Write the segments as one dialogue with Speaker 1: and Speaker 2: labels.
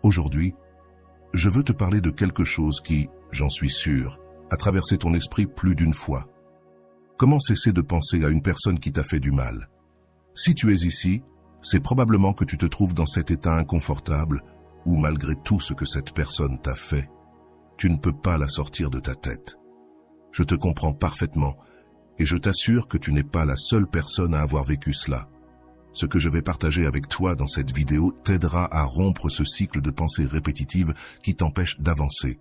Speaker 1: Aujourd'hui, je veux te parler de quelque chose qui, j'en suis sûr, a traversé ton esprit plus d'une fois. Comment cesser de penser à une personne qui t'a fait du mal? Si tu es ici, c'est probablement que tu te trouves dans cet état inconfortable où malgré tout ce que cette personne t'a fait, tu ne peux pas la sortir de ta tête. Je te comprends parfaitement et je t'assure que tu n'es pas la seule personne à avoir vécu cela. Ce que je vais partager avec toi dans cette vidéo t'aidera à rompre ce cycle de pensées répétitives qui t'empêche d'avancer.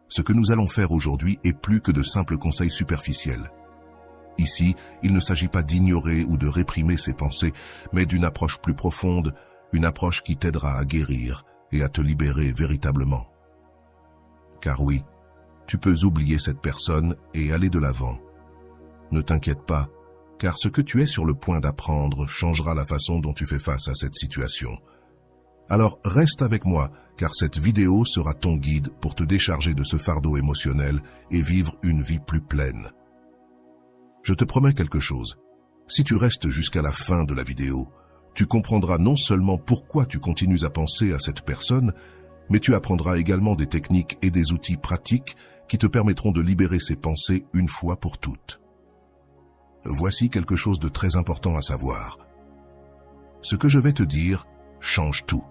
Speaker 1: Ce que nous allons faire aujourd'hui est plus que de simples conseils superficiels. Ici, il ne s'agit pas d'ignorer ou de réprimer ces pensées, mais d'une approche plus profonde, une approche qui t'aidera à guérir et à te libérer véritablement. Car oui, tu peux oublier cette personne et aller de l'avant. Ne t'inquiète pas, car ce que tu es sur le point d'apprendre changera la façon dont tu fais face à cette situation. Alors reste avec moi, car cette vidéo sera ton guide pour te décharger de ce fardeau émotionnel et vivre une vie plus pleine. Je te promets quelque chose. Si tu restes jusqu'à la fin de la vidéo, tu comprendras non seulement pourquoi tu continues à penser à cette personne, mais tu apprendras également des techniques et des outils pratiques qui te permettront de libérer ces pensées une fois pour toutes. Voici quelque chose de très important à savoir. Ce que je vais te dire change tout.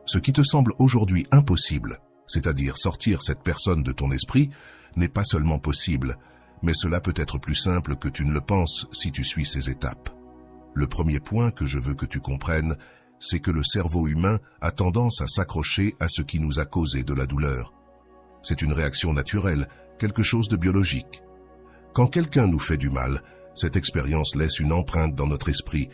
Speaker 1: Ce qui te semble aujourd'hui impossible, c'est-à-dire sortir cette personne de ton esprit, n'est pas seulement possible, mais cela peut être plus simple que tu ne le penses si tu suis ces étapes. Le premier point que je veux que tu comprennes, c'est que le cerveau humain a tendance à s'accrocher à ce qui nous a causé de la douleur. C'est une réaction naturelle, quelque chose de biologique. Quand quelqu'un nous fait du mal, cette expérience laisse une empreinte dans notre esprit,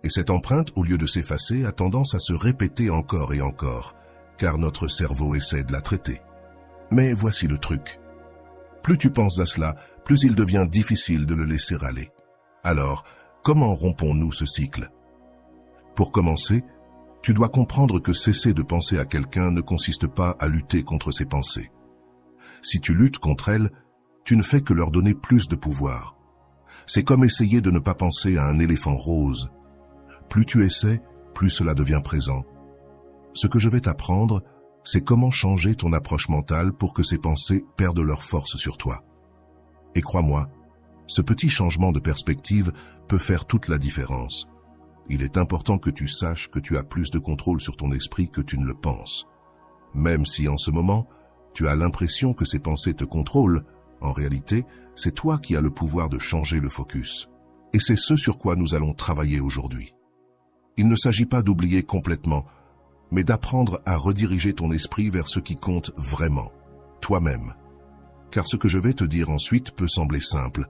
Speaker 1: et cette empreinte, au lieu de s'effacer, a tendance à se répéter encore et encore, car notre cerveau essaie de la traiter. Mais voici le truc. Plus tu penses à cela, plus il devient difficile de le laisser aller. Alors, comment rompons-nous ce cycle? Pour commencer, tu dois comprendre que cesser de penser à quelqu'un ne consiste pas à lutter contre ses pensées. Si tu luttes contre elles, tu ne fais que leur donner plus de pouvoir. C'est comme essayer de ne pas penser à un éléphant rose. Plus tu essaies, plus cela devient présent. Ce que je vais t'apprendre, c'est comment changer ton approche mentale pour que ces pensées perdent leur force sur toi. Et crois-moi, ce petit changement de perspective peut faire toute la différence. Il est important que tu saches que tu as plus de contrôle sur ton esprit que tu ne le penses. Même si en ce moment, tu as l'impression que ces pensées te contrôlent, en réalité, c'est toi qui as le pouvoir de changer le focus. Et c'est ce sur quoi nous allons travailler aujourd'hui. Il ne s'agit pas d'oublier complètement, mais d'apprendre à rediriger ton esprit vers ce qui compte vraiment, toi-même. Car ce que je vais te dire ensuite peut sembler simple,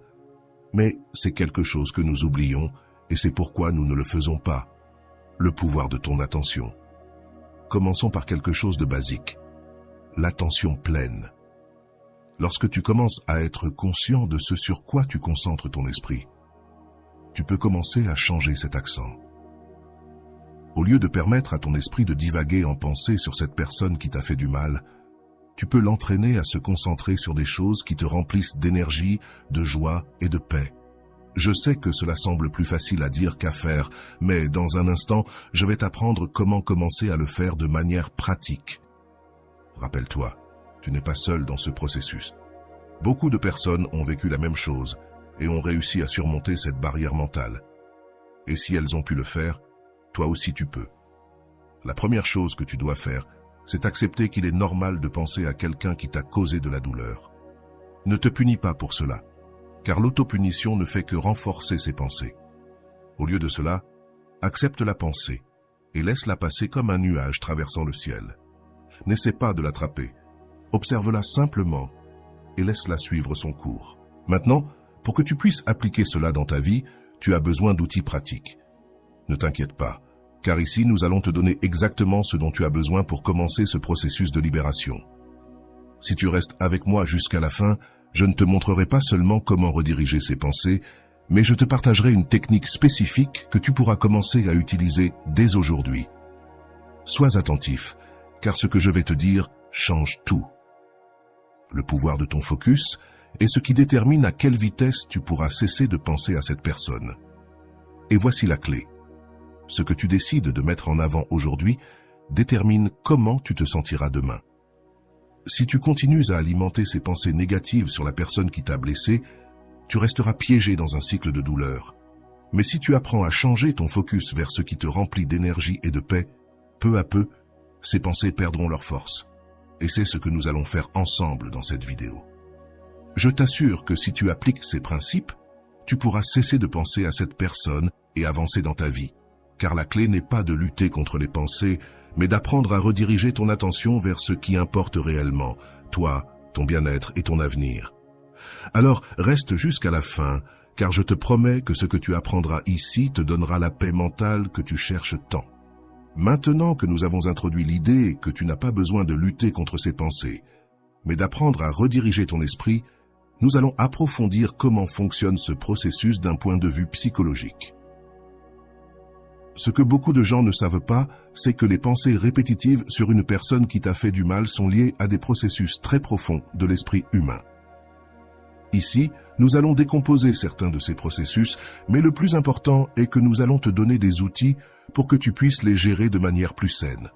Speaker 1: mais c'est quelque chose que nous oublions et c'est pourquoi nous ne le faisons pas. Le pouvoir de ton attention. Commençons par quelque chose de basique. L'attention pleine. Lorsque tu commences à être conscient de ce sur quoi tu concentres ton esprit, tu peux commencer à changer cet accent. Au lieu de permettre à ton esprit de divaguer en pensée sur cette personne qui t'a fait du mal, tu peux l'entraîner à se concentrer sur des choses qui te remplissent d'énergie, de joie et de paix. Je sais que cela semble plus facile à dire qu'à faire, mais dans un instant, je vais t'apprendre comment commencer à le faire de manière pratique. Rappelle-toi, tu n'es pas seul dans ce processus. Beaucoup de personnes ont vécu la même chose et ont réussi à surmonter cette barrière mentale. Et si elles ont pu le faire, toi aussi tu peux. La première chose que tu dois faire, c'est accepter qu'il est normal de penser à quelqu'un qui t'a causé de la douleur. Ne te punis pas pour cela, car l'autopunition ne fait que renforcer ces pensées. Au lieu de cela, accepte la pensée et laisse-la passer comme un nuage traversant le ciel. N'essaie pas de l'attraper. Observe-la simplement et laisse-la suivre son cours. Maintenant, pour que tu puisses appliquer cela dans ta vie, tu as besoin d'outils pratiques. Ne t'inquiète pas, car ici nous allons te donner exactement ce dont tu as besoin pour commencer ce processus de libération. Si tu restes avec moi jusqu'à la fin, je ne te montrerai pas seulement comment rediriger ces pensées, mais je te partagerai une technique spécifique que tu pourras commencer à utiliser dès aujourd'hui. Sois attentif, car ce que je vais te dire change tout. Le pouvoir de ton focus est ce qui détermine à quelle vitesse tu pourras cesser de penser à cette personne. Et voici la clé. Ce que tu décides de mettre en avant aujourd'hui détermine comment tu te sentiras demain. Si tu continues à alimenter ces pensées négatives sur la personne qui t'a blessé, tu resteras piégé dans un cycle de douleur. Mais si tu apprends à changer ton focus vers ce qui te remplit d'énergie et de paix, peu à peu, ces pensées perdront leur force. Et c'est ce que nous allons faire ensemble dans cette vidéo. Je t'assure que si tu appliques ces principes, tu pourras cesser de penser à cette personne et avancer dans ta vie. Car la clé n'est pas de lutter contre les pensées, mais d'apprendre à rediriger ton attention vers ce qui importe réellement, toi, ton bien-être et ton avenir. Alors, reste jusqu'à la fin, car je te promets que ce que tu apprendras ici te donnera la paix mentale que tu cherches tant. Maintenant que nous avons introduit l'idée que tu n'as pas besoin de lutter contre ces pensées, mais d'apprendre à rediriger ton esprit, nous allons approfondir comment fonctionne ce processus d'un point de vue psychologique. Ce que beaucoup de gens ne savent pas, c'est que les pensées répétitives sur une personne qui t'a fait du mal sont liées à des processus très profonds de l'esprit humain. Ici, nous allons décomposer certains de ces processus, mais le plus important est que nous allons te donner des outils pour que tu puisses les gérer de manière plus saine.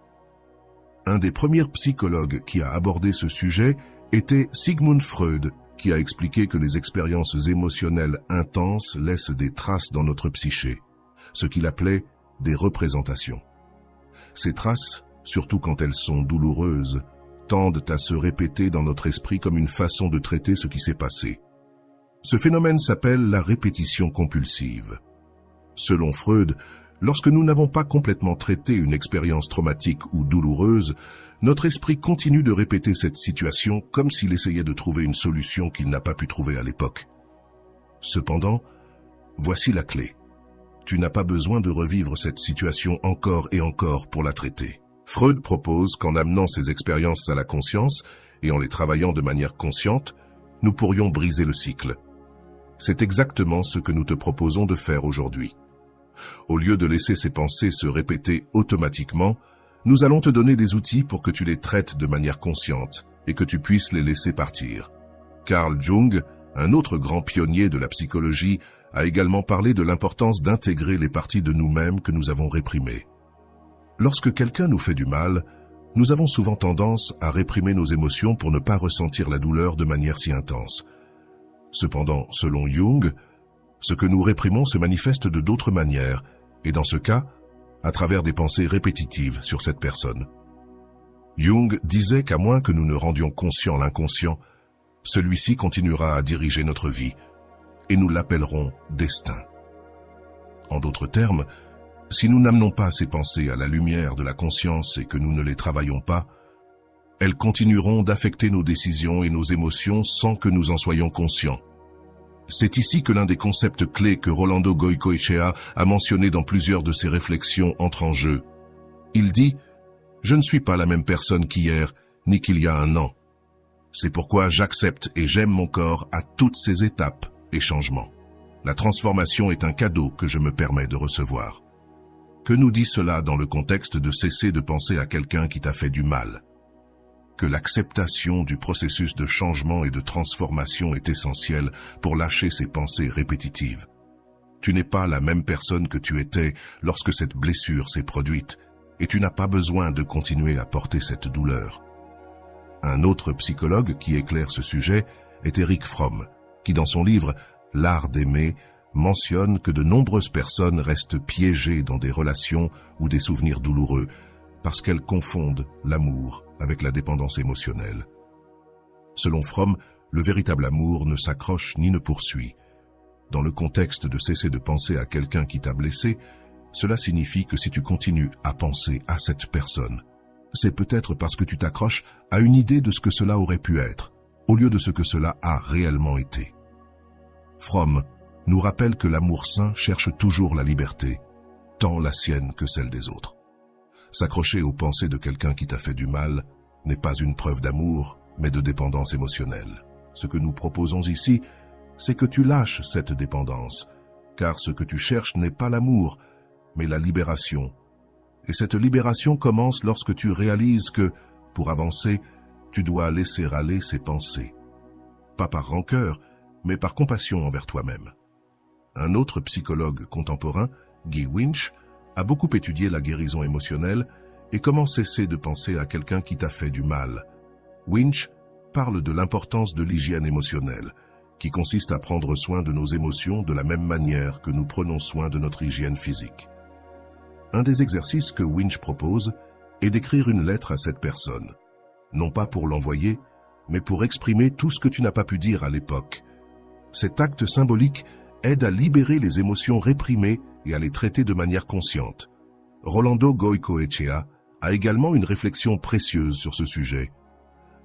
Speaker 1: Un des premiers psychologues qui a abordé ce sujet était Sigmund Freud, qui a expliqué que les expériences émotionnelles intenses laissent des traces dans notre psyché, ce qu'il appelait des représentations. Ces traces, surtout quand elles sont douloureuses, tendent à se répéter dans notre esprit comme une façon de traiter ce qui s'est passé. Ce phénomène s'appelle la répétition compulsive. Selon Freud, lorsque nous n'avons pas complètement traité une expérience traumatique ou douloureuse, notre esprit continue de répéter cette situation comme s'il essayait de trouver une solution qu'il n'a pas pu trouver à l'époque. Cependant, voici la clé. Tu n'as pas besoin de revivre cette situation encore et encore pour la traiter. Freud propose qu'en amenant ces expériences à la conscience et en les travaillant de manière consciente, nous pourrions briser le cycle. C'est exactement ce que nous te proposons de faire aujourd'hui. Au lieu de laisser ces pensées se répéter automatiquement, nous allons te donner des outils pour que tu les traites de manière consciente et que tu puisses les laisser partir. Carl Jung, un autre grand pionnier de la psychologie, a également parlé de l'importance d'intégrer les parties de nous-mêmes que nous avons réprimées. Lorsque quelqu'un nous fait du mal, nous avons souvent tendance à réprimer nos émotions pour ne pas ressentir la douleur de manière si intense. Cependant, selon Jung, ce que nous réprimons se manifeste de d'autres manières, et dans ce cas, à travers des pensées répétitives sur cette personne. Jung disait qu'à moins que nous ne rendions conscient l'inconscient, celui-ci continuera à diriger notre vie, et nous l'appellerons destin. En d'autres termes, si nous n'amenons pas ces pensées à la lumière de la conscience et que nous ne les travaillons pas, elles continueront d'affecter nos décisions et nos émotions sans que nous en soyons conscients. C'est ici que l'un des concepts clés que Rolando Goicoechea a mentionné dans plusieurs de ses réflexions entre en jeu. Il dit « Je ne suis pas la même personne qu'hier, ni qu'il y a un an. C'est pourquoi j'accepte et j'aime mon corps à toutes ses étapes et changements. La transformation est un cadeau que je me permets de recevoir. » Que nous dit cela dans le contexte de cesser de penser à quelqu'un qui t'a fait du mal? Que l'acceptation du processus de changement et de transformation est essentielle pour lâcher ces pensées répétitives. Tu n'es pas la même personne que tu étais lorsque cette blessure s'est produite, et tu n'as pas besoin de continuer à porter cette douleur. Un autre psychologue qui éclaire ce sujet est Erich Fromm, qui dans son livre « L'art d'aimer » mentionne que de nombreuses personnes restent piégées dans des relations ou des souvenirs douloureux parce qu'elles confondent l'amour avec la dépendance émotionnelle. Selon Fromm, le véritable amour ne s'accroche ni ne poursuit. Dans le contexte de cesser de penser à quelqu'un qui t'a blessé, cela signifie que si tu continues à penser à cette personne, c'est peut-être parce que tu t'accroches à une idée de ce que cela aurait pu être, au lieu de ce que cela a réellement été. Fromm nous rappelle que l'amour sain cherche toujours la liberté, tant la sienne que celle des autres. S'accrocher aux pensées de quelqu'un qui t'a fait du mal n'est pas une preuve d'amour, mais de dépendance émotionnelle. Ce que nous proposons ici, c'est que tu lâches cette dépendance, car ce que tu cherches n'est pas l'amour, mais la libération. Et cette libération commence lorsque tu réalises que, pour avancer, tu dois laisser aller ces pensées. Pas par rancœur, mais par compassion envers toi-même. Un autre psychologue contemporain, Guy Winch, a beaucoup étudié la guérison émotionnelle et comment cesser de penser à quelqu'un qui t'a fait du mal. Winch parle de l'importance de l'hygiène émotionnelle, qui consiste à prendre soin de nos émotions de la même manière que nous prenons soin de notre hygiène physique. Un des exercices que Winch propose est d'écrire une lettre à cette personne, non pas pour l'envoyer, mais pour exprimer tout ce que tu n'as pas pu dire à l'époque. Cet acte symbolique aide à libérer les émotions réprimées et à les traiter de manière consciente. Rolando Goicoechea a également une réflexion précieuse sur ce sujet.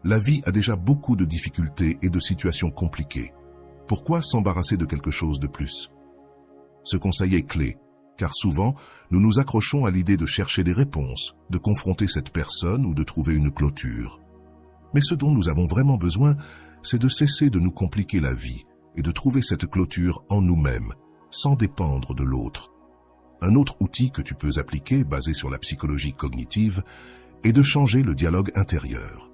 Speaker 1: La vie a déjà beaucoup de difficultés et de situations compliquées. Pourquoi s'embarrasser de quelque chose de plus? Ce conseil est clé, car souvent, nous nous accrochons à l'idée de chercher des réponses, de confronter cette personne ou de trouver une clôture. Mais ce dont nous avons vraiment besoin, c'est de cesser de nous compliquer la vie et de trouver cette clôture en nous-mêmes, sans dépendre de l'autre. Un autre outil que tu peux appliquer, basé sur la psychologie cognitive, est de changer le dialogue intérieur.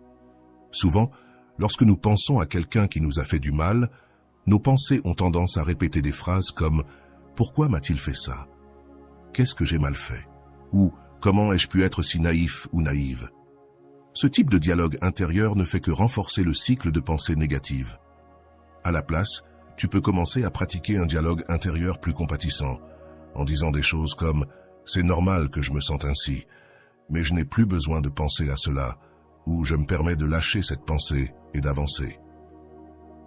Speaker 1: Souvent, lorsque nous pensons à quelqu'un qui nous a fait du mal, nos pensées ont tendance à répéter des phrases comme « Pourquoi m'a-t-il fait ça ? Qu'est-ce que j'ai mal fait ?» ou « Comment ai-je pu être si naïf ou naïve ?» Ce type de dialogue intérieur ne fait que renforcer le cycle de pensées négatives. À la place, tu peux commencer à pratiquer un dialogue intérieur plus compatissant, en disant des choses comme « C'est normal que je me sente ainsi, mais je n'ai plus besoin de penser à cela » ou « Je me permets de lâcher cette pensée et d'avancer ».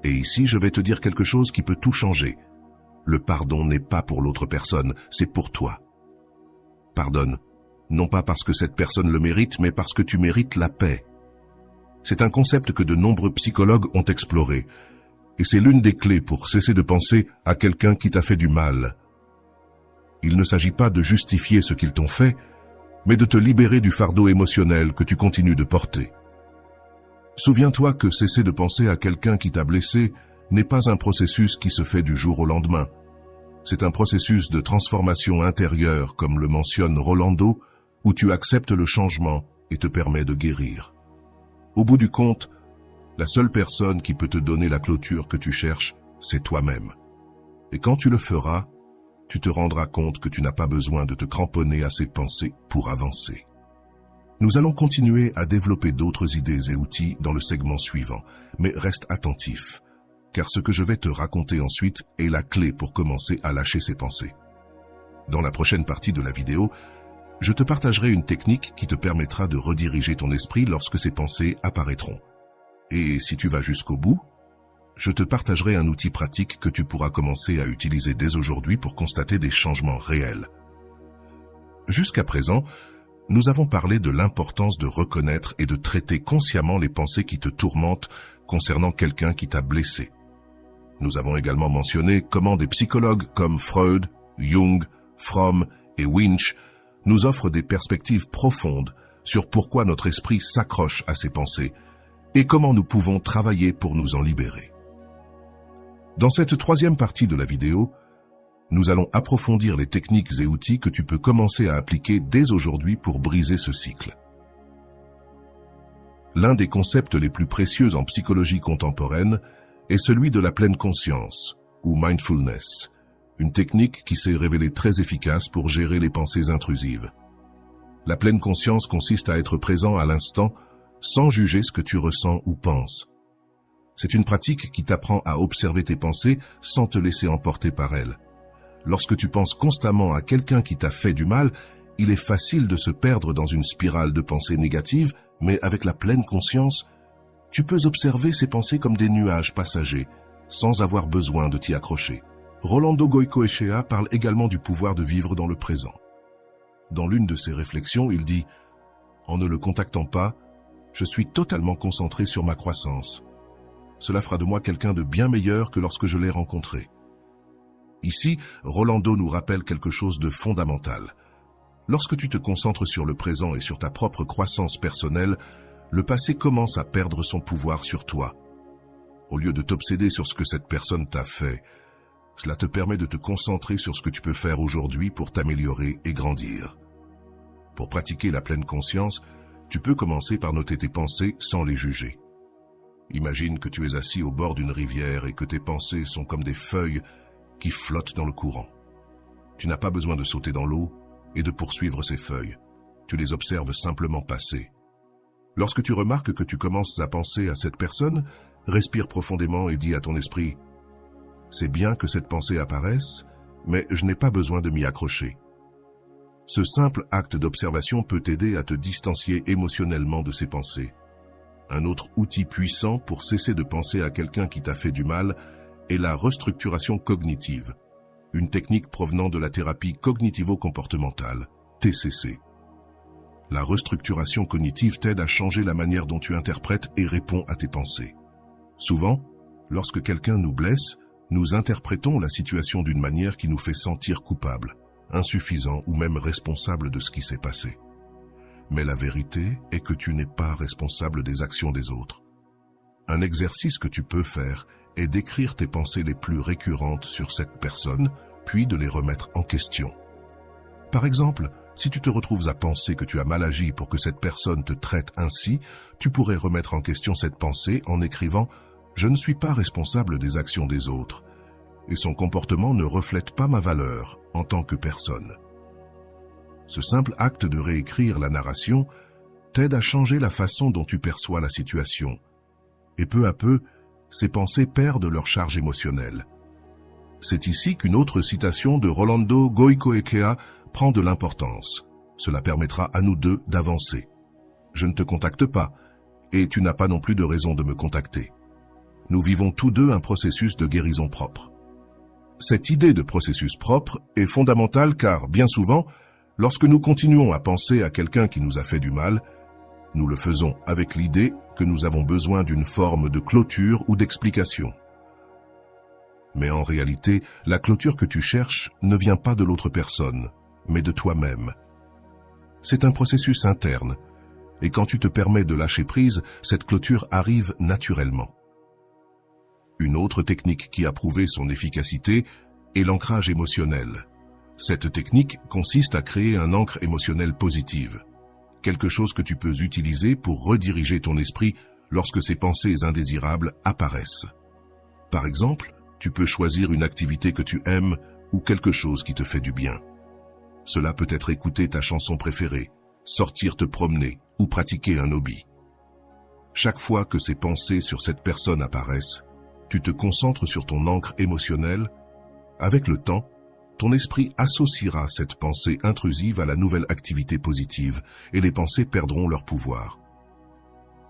Speaker 1: Et ici, je vais te dire quelque chose qui peut tout changer. Le pardon n'est pas pour l'autre personne, c'est pour toi. Pardonne, non pas parce que cette personne le mérite, mais parce que tu mérites la paix. C'est un concept que de nombreux psychologues ont exploré, et c'est l'une des clés pour cesser de penser à quelqu'un qui t'a fait du mal. Il ne s'agit pas de justifier ce qu'ils t'ont fait, mais de te libérer du fardeau émotionnel que tu continues de porter. Souviens-toi que cesser de penser à quelqu'un qui t'a blessé n'est pas un processus qui se fait du jour au lendemain. C'est un processus de transformation intérieure, comme le mentionne Rolando, où tu acceptes le changement et te permets de guérir. Au bout du compte, la seule personne qui peut te donner la clôture que tu cherches, c'est toi-même. Et quand tu le feras, tu te rendras compte que tu n'as pas besoin de te cramponner à ces pensées pour avancer. Nous allons continuer à développer d'autres idées et outils dans le segment suivant, mais reste attentif, car ce que je vais te raconter ensuite est la clé pour commencer à lâcher ces pensées. Dans la prochaine partie de la vidéo, je te partagerai une technique qui te permettra de rediriger ton esprit lorsque ces pensées apparaîtront. Et si tu vas jusqu'au bout, je te partagerai un outil pratique que tu pourras commencer à utiliser dès aujourd'hui pour constater des changements réels. Jusqu'à présent, nous avons parlé de l'importance de reconnaître et de traiter consciemment les pensées qui te tourmentent concernant quelqu'un qui t'a blessé. Nous avons également mentionné comment des psychologues comme Freud, Jung, Fromm et Winch nous offrent des perspectives profondes sur pourquoi notre esprit s'accroche à ces pensées et comment nous pouvons travailler pour nous en libérer. Dans cette troisième partie de la vidéo, nous allons approfondir les techniques et outils que tu peux commencer à appliquer dès aujourd'hui pour briser ce cycle. L'un des concepts les plus précieux en psychologie contemporaine est celui de la pleine conscience, ou mindfulness, une technique qui s'est révélée très efficace pour gérer les pensées intrusives. La pleine conscience consiste à être présent à l'instant sans juger ce que tu ressens ou penses. C'est une pratique qui t'apprend à observer tes pensées sans te laisser emporter par elles. Lorsque tu penses constamment à quelqu'un qui t'a fait du mal, il est facile de se perdre dans une spirale de pensées négatives, mais avec la pleine conscience, tu peux observer ces pensées comme des nuages passagers, sans avoir besoin de t'y accrocher. Rolando Goicoechea parle également du pouvoir de vivre dans le présent. Dans l'une de ses réflexions, il dit « En ne le contactant pas, je suis totalement concentré sur ma croissance. Cela fera de moi quelqu'un de bien meilleur que lorsque je l'ai rencontré. » Ici, Rolando nous rappelle quelque chose de fondamental. Lorsque tu te concentres sur le présent et sur ta propre croissance personnelle, le passé commence à perdre son pouvoir sur toi. Au lieu de t'obséder sur ce que cette personne t'a fait, cela te permet de te concentrer sur ce que tu peux faire aujourd'hui pour t'améliorer et grandir. Pour pratiquer la pleine conscience, tu peux commencer par noter tes pensées sans les juger. Imagine que tu es assis au bord d'une rivière et que tes pensées sont comme des feuilles qui flottent dans le courant. Tu n'as pas besoin de sauter dans l'eau et de poursuivre ces feuilles. tu les observes simplement passer. Lorsque tu remarques que tu commences à penser à cette personne, respire profondément et dis à ton esprit « C'est bien que cette pensée apparaisse, mais je n'ai pas besoin de m'y accrocher. » Ce simple acte d'observation peut t'aider à te distancier émotionnellement de ces pensées. Un autre outil puissant pour cesser de penser à quelqu'un qui t'a fait du mal est la restructuration cognitive, une technique provenant de la thérapie cognitivo-comportementale, TCC. La restructuration cognitive t'aide à changer la manière dont tu interprètes et réponds à tes pensées. Souvent, lorsque quelqu'un nous blesse, nous interprétons la situation d'une manière qui nous fait sentir coupables, insuffisants ou même responsables de ce qui s'est passé. Mais la vérité est que tu n'es pas responsable des actions des autres. Un exercice que tu peux faire est d'écrire tes pensées les plus récurrentes sur cette personne, puis de les remettre en question. Par exemple, si tu te retrouves à penser que tu as mal agi pour que cette personne te traite ainsi, tu pourrais remettre en question cette pensée en écrivant « Je ne suis pas responsable des actions des autres, et son comportement ne reflète pas ma valeur en tant que personne. » Ce simple acte de réécrire la narration t'aide à changer la façon dont tu perçois la situation. Et peu à peu, ces pensées perdent leur charge émotionnelle. C'est ici qu'une autre citation de Rolando Goicoechea prend de l'importance. Cela permettra à nous deux d'avancer. Je ne te contacte pas, et tu n'as pas non plus de raison de me contacter. Nous vivons tous deux un processus de guérison propre. Cette idée de processus propre est fondamentale car, bien souvent, lorsque nous continuons à penser à quelqu'un qui nous a fait du mal, nous le faisons avec l'idée que nous avons besoin d'une forme de clôture ou d'explication. Mais en réalité, la clôture que tu cherches ne vient pas de l'autre personne, mais de toi-même. C'est un processus interne, et quand tu te permets de lâcher prise, cette clôture arrive naturellement. Une autre technique qui a prouvé son efficacité est l'ancrage émotionnel. Cette technique consiste à créer un ancre émotionnelle positive, quelque chose que tu peux utiliser pour rediriger ton esprit lorsque ces pensées indésirables apparaissent. Par exemple, tu peux choisir une activité que tu aimes ou quelque chose qui te fait du bien. Cela peut être écouter ta chanson préférée, sortir te promener ou pratiquer un hobby. Chaque fois que ces pensées sur cette personne apparaissent, tu te concentres sur ton ancre émotionnelle. Avec le temps, ton esprit associera cette pensée intrusive à la nouvelle activité positive et les pensées perdront leur pouvoir.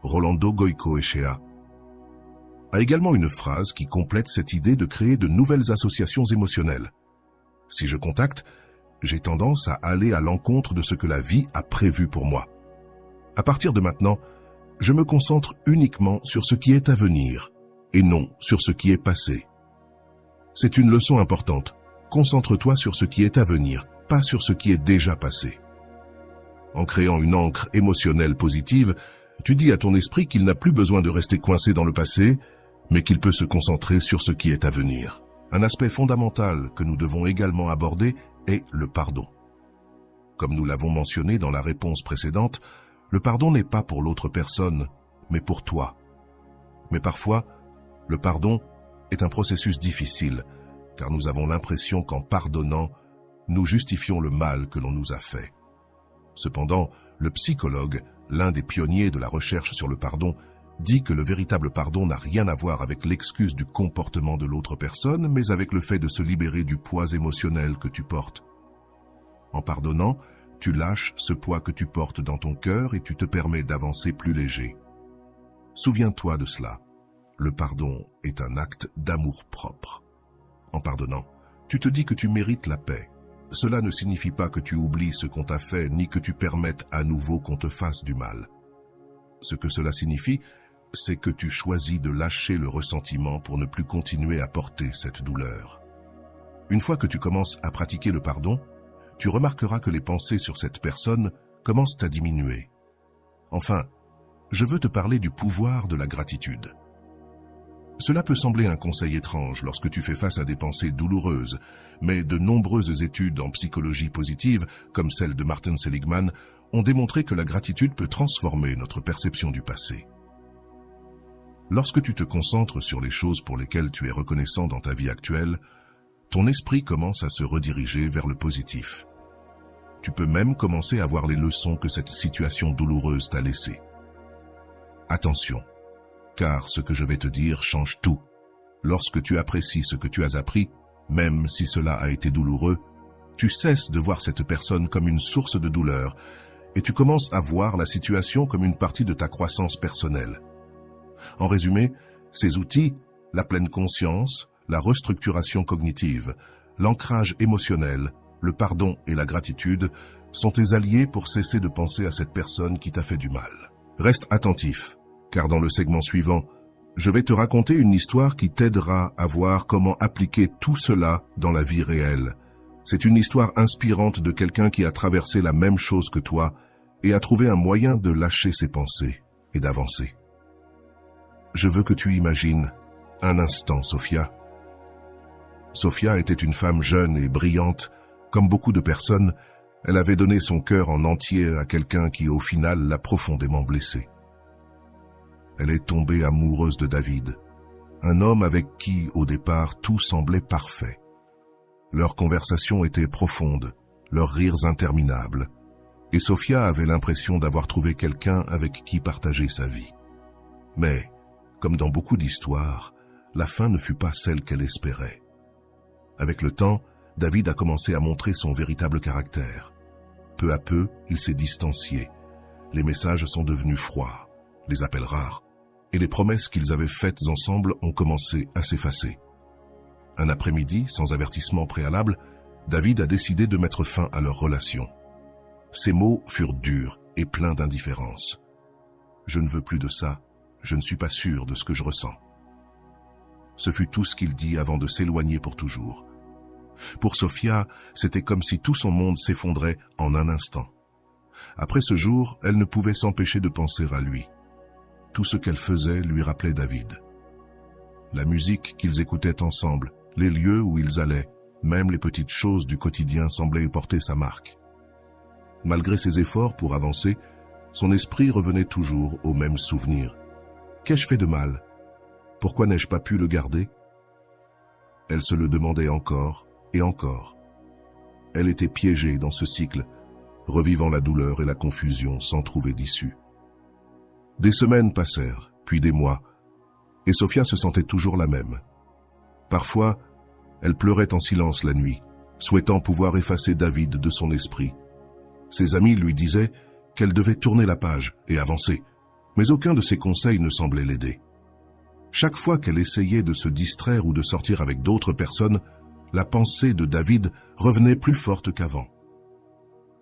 Speaker 1: Rolando Goicoechea a également une phrase qui complète cette idée de créer de nouvelles associations émotionnelles. Si je contacte, j'ai tendance à aller à l'encontre de ce que la vie a prévu pour moi. À partir de maintenant, je me concentre uniquement sur ce qui est à venir et non sur ce qui est passé. C'est une leçon importante. Concentre-toi sur ce qui est à venir, pas sur ce qui est déjà passé. En créant une ancre émotionnelle positive, tu dis à ton esprit qu'il n'a plus besoin de rester coincé dans le passé, mais qu'il peut se concentrer sur ce qui est à venir. Un aspect fondamental que nous devons également aborder est le pardon. Comme nous l'avons mentionné dans la réponse précédente, le pardon n'est pas pour l'autre personne, mais pour toi. Mais parfois, le pardon est un processus difficile, car nous avons l'impression qu'en pardonnant, nous justifions le mal que l'on nous a fait. Cependant, le psychologue, l'un des pionniers de la recherche sur le pardon, dit que le véritable pardon n'a rien à voir avec l'excuse du comportement de l'autre personne, mais avec le fait de se libérer du poids émotionnel que tu portes. En pardonnant, tu lâches ce poids que tu portes dans ton cœur et tu te permets d'avancer plus léger. Souviens-toi de cela. Le pardon est un acte d'amour propre. En pardonnant, tu te dis que tu mérites la paix. Cela ne signifie pas que tu oublies ce qu'on t'a fait, ni que tu permettes à nouveau qu'on te fasse du mal. Ce que cela signifie, c'est que tu choisis de lâcher le ressentiment pour ne plus continuer à porter cette douleur. Une fois que tu commences à pratiquer le pardon, tu remarqueras que les pensées sur cette personne commencent à diminuer. Enfin, je veux te parler du pouvoir de la gratitude. Cela peut sembler un conseil étrange lorsque tu fais face à des pensées douloureuses, mais de nombreuses études en psychologie positive, comme celle de Martin Seligman, ont démontré que la gratitude peut transformer notre perception du passé. Lorsque tu te concentres sur les choses pour lesquelles tu es reconnaissant dans ta vie actuelle, ton esprit commence à se rediriger vers le positif. Tu peux même commencer à voir les leçons que cette situation douloureuse t'a laissées. Attention, car ce que je vais te dire change tout. Lorsque tu apprécies ce que tu as appris, même si cela a été douloureux, tu cesses de voir cette personne comme une source de douleur et tu commences à voir la situation comme une partie de ta croissance personnelle. En résumé, ces outils, la pleine conscience, la restructuration cognitive, l'ancrage émotionnel, le pardon et la gratitude sont tes alliés pour cesser de penser à cette personne qui t'a fait du mal. Reste attentif, car dans le segment suivant, je vais te raconter une histoire qui t'aidera à voir comment appliquer tout cela dans la vie réelle. C'est une histoire inspirante de quelqu'un qui a traversé la même chose que toi et a trouvé un moyen de lâcher ses pensées et d'avancer. Je veux que tu imagines un instant Sophia. Sophia était une femme jeune et brillante. Comme beaucoup de personnes, elle avait donné son cœur en entier à quelqu'un qui, au final, l'a profondément blessée. Elle est tombée amoureuse de David, un homme avec qui, au départ, tout semblait parfait. Leurs conversations étaient profondes, leurs rires interminables, et Sophia avait l'impression d'avoir trouvé quelqu'un avec qui partager sa vie. Mais, comme dans beaucoup d'histoires, la fin ne fut pas celle qu'elle espérait. Avec le temps, David a commencé à montrer son véritable caractère. Peu à peu, il s'est distancié. Les messages sont devenus froids, les appels rares, et les promesses qu'ils avaient faites ensemble ont commencé à s'effacer. Un après-midi, sans avertissement préalable, David a décidé de mettre fin à leur relation. Ses mots furent durs et pleins d'indifférence. « Je ne veux plus de ça, je ne suis pas sûr de ce que je ressens. » Ce fut tout ce qu'il dit avant de s'éloigner pour toujours. Pour Sophia, c'était comme si tout son monde s'effondrait en un instant. Après ce jour, elle ne pouvait s'empêcher de penser à lui. Tout ce qu'elle faisait lui rappelait David. La musique qu'ils écoutaient ensemble, les lieux où ils allaient, même les petites choses du quotidien semblaient porter sa marque. Malgré ses efforts pour avancer, son esprit revenait toujours aux mêmes souvenirs. Qu'ai-je fait de mal? Pourquoi n'ai-je pas pu le garder? Elle se le demandait encore et encore. Elle était piégée dans ce cycle, revivant la douleur et la confusion sans trouver d'issue. Des semaines passèrent, puis des mois, et Sophia se sentait toujours la même. Parfois, elle pleurait en silence la nuit, souhaitant pouvoir effacer David de son esprit. Ses amis lui disaient qu'elle devait tourner la page et avancer, mais aucun de ses conseils ne semblait l'aider. Chaque fois qu'elle essayait de se distraire ou de sortir avec d'autres personnes, la pensée de David revenait plus forte qu'avant.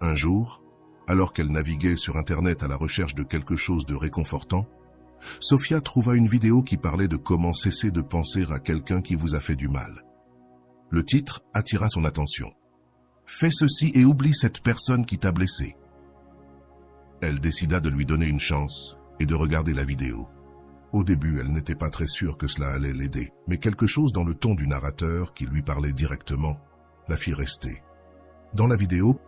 Speaker 1: Un jour, alors qu'elle naviguait sur Internet à la recherche de quelque chose de réconfortant, Sophia trouva une vidéo qui parlait de comment cesser de penser à quelqu'un qui vous a fait du mal. Le titre attira son attention. « Fais ceci et oublie cette personne qui t'a blessé. » Elle décida de lui donner une chance et de regarder la vidéo. Au début, elle n'était pas très sûre que cela allait l'aider, mais quelque chose dans le ton du narrateur, qui lui parlait directement, la fit rester. Dans la vidéo,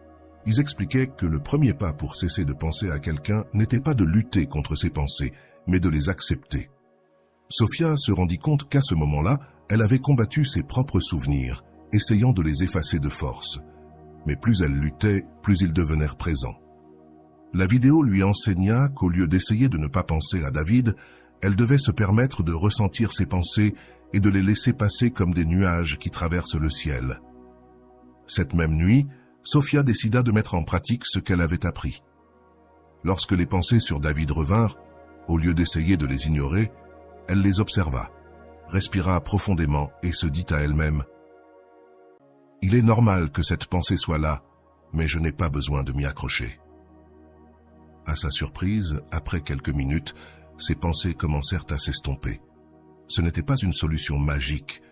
Speaker 1: ils expliquaient que le premier pas pour cesser de penser à quelqu'un n'était pas de lutter contre ses pensées, mais de les accepter. Sophia se rendit compte qu'à ce moment-là, elle avait combattu ses propres souvenirs, essayant de les effacer de force. Mais plus elle luttait, plus ils devenèrent présents. La vidéo lui enseigna qu'au lieu d'essayer de ne pas penser à David, elle devait se permettre de ressentir ses pensées et de les laisser passer comme des nuages qui traversent le ciel. Cette même nuit, Sophia décida de mettre en pratique ce qu'elle avait appris. Lorsque les pensées sur David revinrent, au lieu d'essayer de les ignorer, elle les observa, respira profondément et se dit à elle-même « Il est normal que cette pensée soit là, mais je n'ai pas besoin de m'y accrocher. » À sa surprise, après quelques minutes, ses pensées commencèrent à s'estomper. Ce n'était pas une solution magique,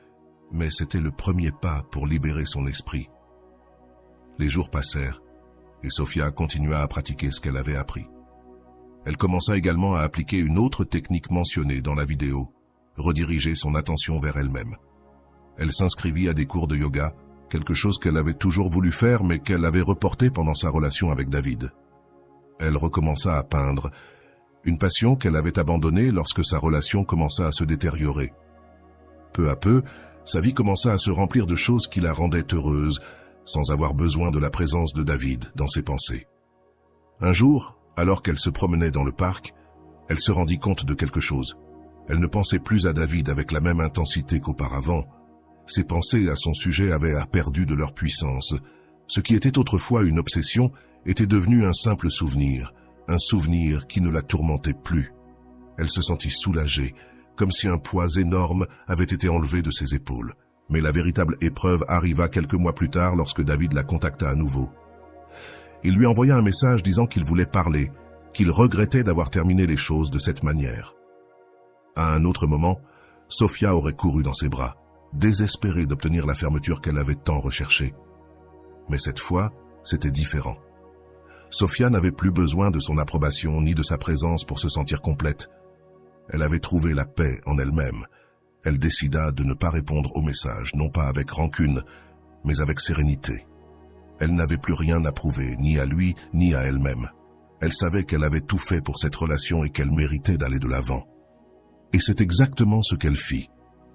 Speaker 1: mais c'était le premier pas pour libérer son esprit. Les jours passèrent, et Sophia continua à pratiquer ce qu'elle avait appris. Elle commença également à appliquer une autre technique mentionnée dans la vidéo, rediriger son attention vers elle-même. Elle s'inscrivit à des cours de yoga, quelque chose qu'elle avait toujours voulu faire mais qu'elle avait reporté pendant sa relation avec David. Elle recommença à peindre, une passion qu'elle avait abandonnée lorsque sa relation commença à se détériorer. Peu à peu, sa vie commença à se remplir de choses qui la rendaient heureuse, sans avoir besoin de la présence de David dans ses pensées. Un jour, alors qu'elle se promenait dans le parc, elle se rendit compte de quelque chose. Elle ne pensait plus à David avec la même intensité qu'auparavant. Ses pensées à son sujet avaient perdu de leur puissance. Ce qui était autrefois une obsession était devenu un simple souvenir, un souvenir qui ne la tourmentait plus. Elle se sentit soulagée, comme si un poids énorme avait été enlevé de ses épaules. Mais la véritable épreuve arriva quelques mois plus tard lorsque David la contacta à nouveau. Il lui envoya un message disant qu'il voulait parler, qu'il regrettait d'avoir terminé les choses de cette manière. À un autre moment, Sophia aurait couru dans ses bras, désespérée d'obtenir la fermeture qu'elle avait tant recherchée. Mais cette fois, c'était différent. Sophia n'avait plus besoin de son approbation ni de sa présence pour se sentir complète. Elle avait trouvé la paix en elle-même. Elle décida de ne pas répondre au message, non pas avec rancune, mais avec sérénité. Elle n'avait plus rien à prouver, ni à lui, ni à elle-même. Elle savait qu'elle avait tout fait pour cette relation et qu'elle méritait d'aller de l'avant. Et c'est exactement ce qu'elle fit.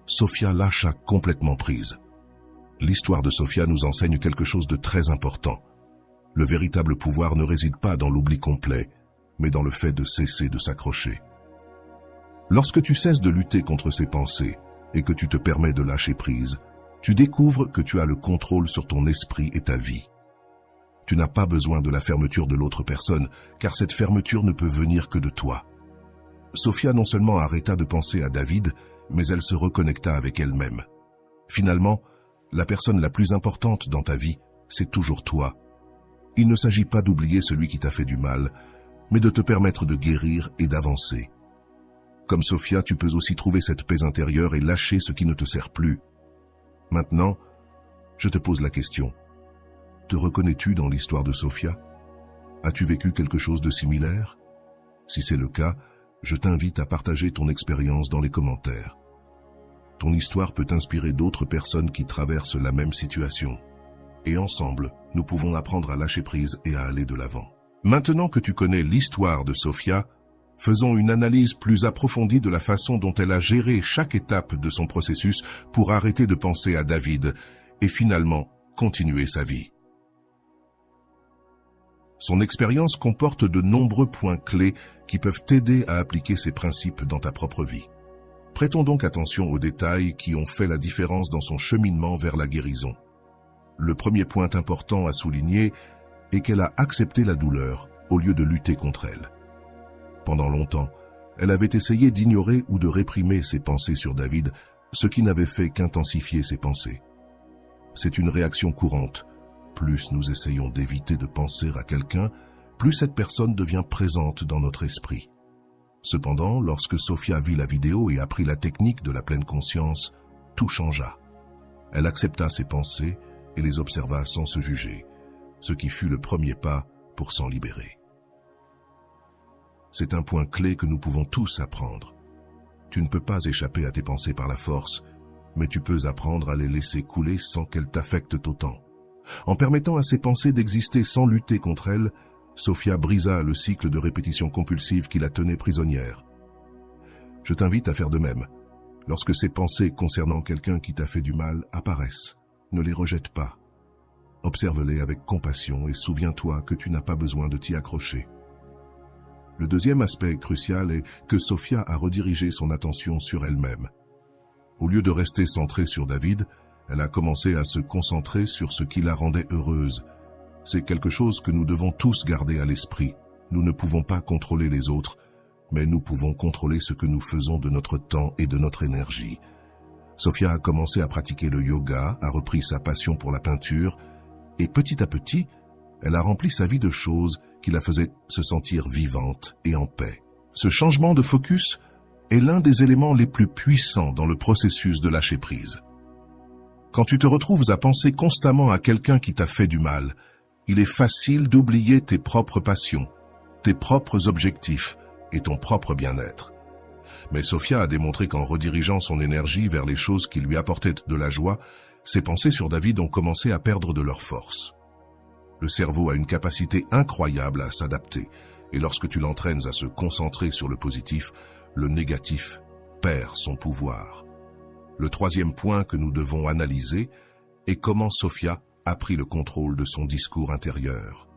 Speaker 1: Sophia lâcha complètement prise. L'histoire de Sophia nous enseigne quelque chose de très important. Le véritable pouvoir ne réside pas dans l'oubli complet, mais dans le fait de cesser de s'accrocher. Lorsque tu cesses de lutter contre ces pensées et que tu te permets de lâcher prise, tu découvres que tu as le contrôle sur ton esprit et ta vie. Tu n'as pas besoin de la fermeture de l'autre personne, car cette fermeture ne peut venir que de toi. Sophia non seulement arrêta de penser à David, mais elle se reconnecta avec elle-même. Finalement, la personne la plus importante dans ta vie, c'est toujours toi. Il ne s'agit pas d'oublier celui qui t'a fait du mal, mais de te permettre de guérir et d'avancer. Comme Sophia, tu peux aussi trouver cette paix intérieure et lâcher ce qui ne te sert plus. Maintenant, je te pose la question. Te reconnais-tu dans l'histoire de Sophia? As-tu vécu quelque chose de similaire? Si c'est le cas, je t'invite à partager ton expérience dans les commentaires. Ton histoire peut inspirer d'autres personnes qui traversent la même situation. Et ensemble, nous pouvons apprendre à lâcher prise et à aller de l'avant. Maintenant que tu connais l'histoire de Sophia, faisons une analyse plus approfondie de la façon dont elle a géré chaque étape de son processus pour arrêter de penser à David et finalement continuer sa vie. Son expérience comporte de nombreux points clés qui peuvent t'aider à appliquer ces principes dans ta propre vie. Prêtons donc attention aux détails qui ont fait la différence dans son cheminement vers la guérison. Le premier point important à souligner est qu'elle a accepté la douleur au lieu de lutter contre elle. Pendant longtemps, elle avait essayé d'ignorer ou de réprimer ses pensées sur David, ce qui n'avait fait qu'intensifier ses pensées. C'est une réaction courante. Plus nous essayons d'éviter de penser à quelqu'un, plus cette personne devient présente dans notre esprit. Cependant, lorsque Sophia vit la vidéo et apprit la technique de la pleine conscience, tout changea. Elle accepta ses pensées et les observa sans se juger, ce qui fut le premier pas pour s'en libérer. C'est un point clé que nous pouvons tous apprendre. Tu ne peux pas échapper à tes pensées par la force, mais tu peux apprendre à les laisser couler sans qu'elles t'affectent autant. En permettant à ces pensées d'exister sans lutter contre elles, Sophia brisa le cycle de répétition compulsive qui la tenait prisonnière. Je t'invite à faire de même. Lorsque ces pensées concernant quelqu'un qui t'a fait du mal apparaissent, ne les rejette pas. Observe-les avec compassion et souviens-toi que tu n'as pas besoin de t'y accrocher. Le deuxième aspect crucial est que Sophia a redirigé son attention sur elle-même. Au lieu de rester centrée sur David, elle a commencé à se concentrer sur ce qui la rendait heureuse. C'est quelque chose que nous devons tous garder à l'esprit. Nous ne pouvons pas contrôler les autres, mais nous pouvons contrôler ce que nous faisons de notre temps et de notre énergie. Sophia a commencé à pratiquer le yoga, a repris sa passion pour la peinture, et petit à petit, elle a rempli sa vie de choses qui la faisaient se sentir vivante et en paix. Ce changement de focus est l'un des éléments les plus puissants dans le processus de lâcher prise. Quand tu te retrouves à penser constamment à quelqu'un qui t'a fait du mal, il est facile d'oublier tes propres passions, tes propres objectifs et ton propre bien-être. Mais Sophia a démontré qu'en redirigeant son énergie vers les choses qui lui apportaient de la joie, ses pensées sur David ont commencé à perdre de leur force. Le cerveau a une capacité incroyable à s'adapter, et lorsque tu l'entraînes à se concentrer sur le positif, le négatif perd son pouvoir. Le troisième point que nous devons analyser est comment Sophia a pris le contrôle de son discours intérieur.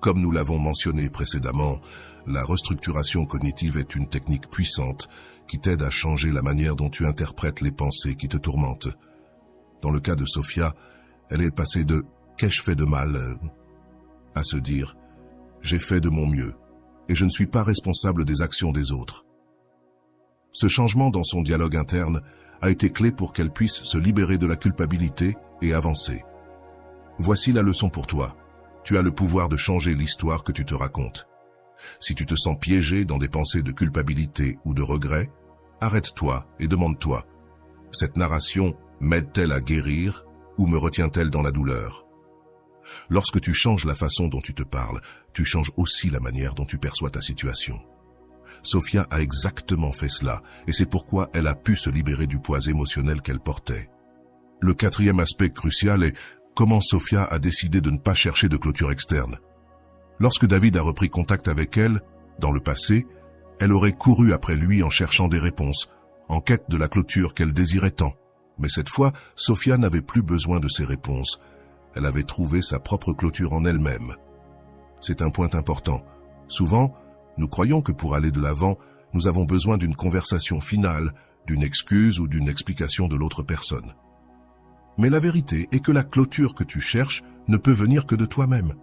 Speaker 1: Comme nous l'avons mentionné précédemment, la restructuration cognitive est une technique puissante qui t'aide à changer la manière dont tu interprètes les pensées qui te tourmentent. Dans le cas de Sophia, elle est passée de « qu'ai-je fait de mal ?» à se dire « j'ai fait de mon mieux et je ne suis pas responsable des actions des autres ». Ce changement dans son dialogue interne a été clé pour qu'elle puisse se libérer de la culpabilité et avancer. Voici la leçon pour toi. Tu as le pouvoir de changer l'histoire que tu te racontes. Si tu te sens piégé dans des pensées de culpabilité ou de regret, arrête-toi et demande-toi, cette narration m'aide-t-elle à guérir ou me retient-elle dans la douleur? Lorsque tu changes la façon dont tu te parles, tu changes aussi la manière dont tu perçois ta situation. Sophia a exactement fait cela, et c'est pourquoi elle a pu se libérer du poids émotionnel qu'elle portait. Le quatrième aspect crucial est comment Sophia a décidé de ne pas chercher de clôture externe. Lorsque David a repris contact avec elle, dans le passé, elle aurait couru après lui en cherchant des réponses, en quête de la clôture qu'elle désirait tant. Mais cette fois, Sophia n'avait plus besoin de ces réponses. Elle avait trouvé sa propre clôture en elle-même. C'est un point important. Souvent, nous croyons que pour aller de l'avant, nous avons besoin d'une conversation finale, d'une excuse ou d'une explication de l'autre personne. Mais la vérité est que la clôture que tu cherches ne peut venir que de toi-même.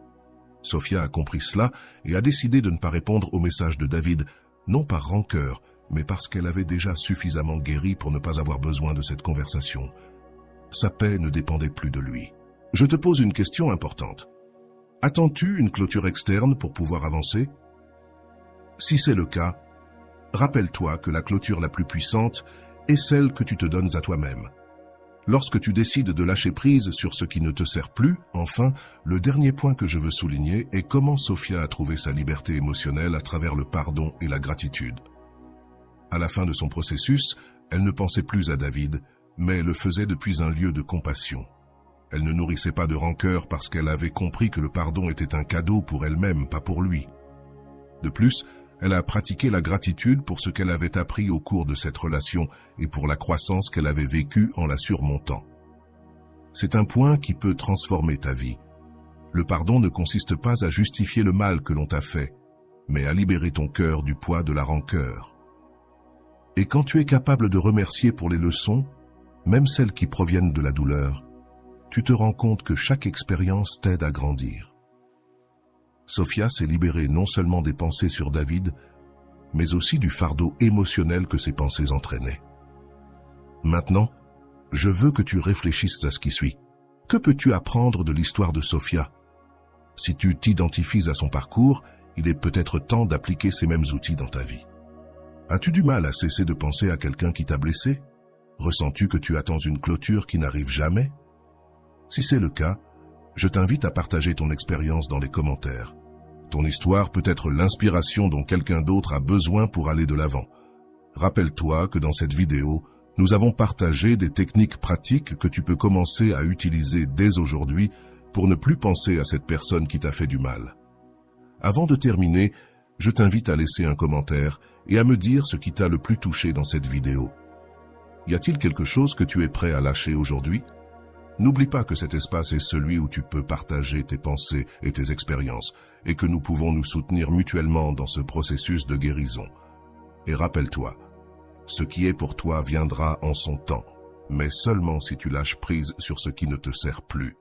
Speaker 1: Sophia a compris cela et a décidé de ne pas répondre au message de David, non par rancœur, mais parce qu'elle avait déjà suffisamment guéri pour ne pas avoir besoin de cette conversation. Sa paix ne dépendait plus de lui. Je te pose une question importante. Attends-tu une clôture externe pour pouvoir avancer? Si c'est le cas, rappelle-toi que la clôture la plus puissante est celle que tu te donnes à toi-même. Lorsque tu décides de lâcher prise sur ce qui ne te sert plus, enfin, le dernier point que je veux souligner est comment Sophia a trouvé sa liberté émotionnelle à travers le pardon et la gratitude. À la fin de son processus, elle ne pensait plus à David, mais le faisait depuis un lieu de compassion. Elle ne nourrissait pas de rancœur parce qu'elle avait compris que le pardon était un cadeau pour elle-même, pas pour lui. De plus, elle a pratiqué la gratitude pour ce qu'elle avait appris au cours de cette relation et pour la croissance qu'elle avait vécue en la surmontant. C'est un point qui peut transformer ta vie. Le pardon ne consiste pas à justifier le mal que l'on t'a fait, mais à libérer ton cœur du poids de la rancœur. Et quand tu es capable de remercier pour les leçons, même celles qui proviennent de la douleur, tu te rends compte que chaque expérience t'aide à grandir. Sophia s'est libérée non seulement des pensées sur David, mais aussi du fardeau émotionnel que ces pensées entraînaient. Maintenant, je veux que tu réfléchisses à ce qui suit. Que peux-tu apprendre de l'histoire de Sophia? Si tu t'identifies à son parcours, il est peut-être temps d'appliquer ces mêmes outils dans ta vie. As-tu du mal à cesser de penser à quelqu'un qui t'a blessé? Ressens-tu que tu attends une clôture qui n'arrive jamais? Si c'est le cas, je t'invite à partager ton expérience dans les commentaires. Ton histoire peut être l'inspiration dont quelqu'un d'autre a besoin pour aller de l'avant. Rappelle-toi que dans cette vidéo, nous avons partagé des techniques pratiques que tu peux commencer à utiliser dès aujourd'hui pour ne plus penser à cette personne qui t'a fait du mal. Avant de terminer, je t'invite à laisser un commentaire et à me dire ce qui t'a le plus touché dans cette vidéo. Y a-t-il quelque chose que tu es prêt à lâcher aujourd'hui? N'oublie pas que cet espace est celui où tu peux partager tes pensées et tes expériences et que nous pouvons nous soutenir mutuellement dans ce processus de guérison. Et rappelle-toi, ce qui est pour toi viendra en son temps, mais seulement si tu lâches prise sur ce qui ne te sert plus.